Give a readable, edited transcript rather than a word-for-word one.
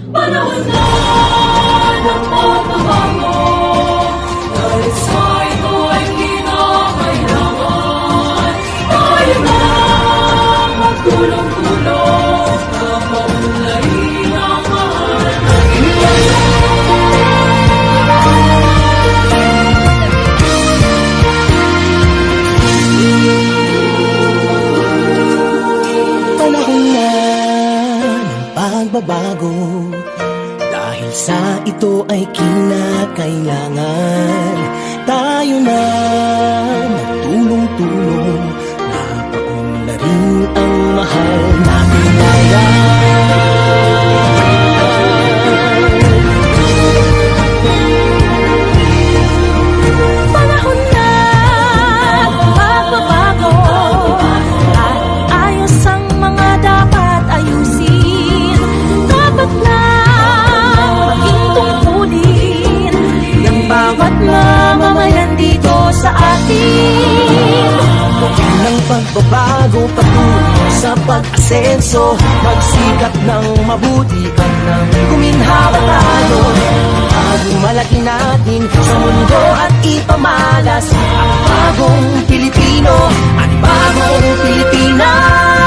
Panahon na ng pagbabago, dahil sa ito ay kinakailangan. Tayo na magtulong-tulong na paunlarin ang mahal na Panahon na ng pagbabago, dahil sa ito ay kinakailangan. Tayo na magtulong-tulong na paunlarin ang mahal natin ngayon. Panahon na magbabago at ayos ang mga dapat ayusin. Dapat na maging tungkulin ng bawat mamamayan dito sa atin. Ng pagbabago patungo sa pag-asenso, magsikap ng mabuti at nang guminhawa tayo. Bagong malaki natin sa mundo at ipamalas ang bagong Pilipino at bagong Pilipinas.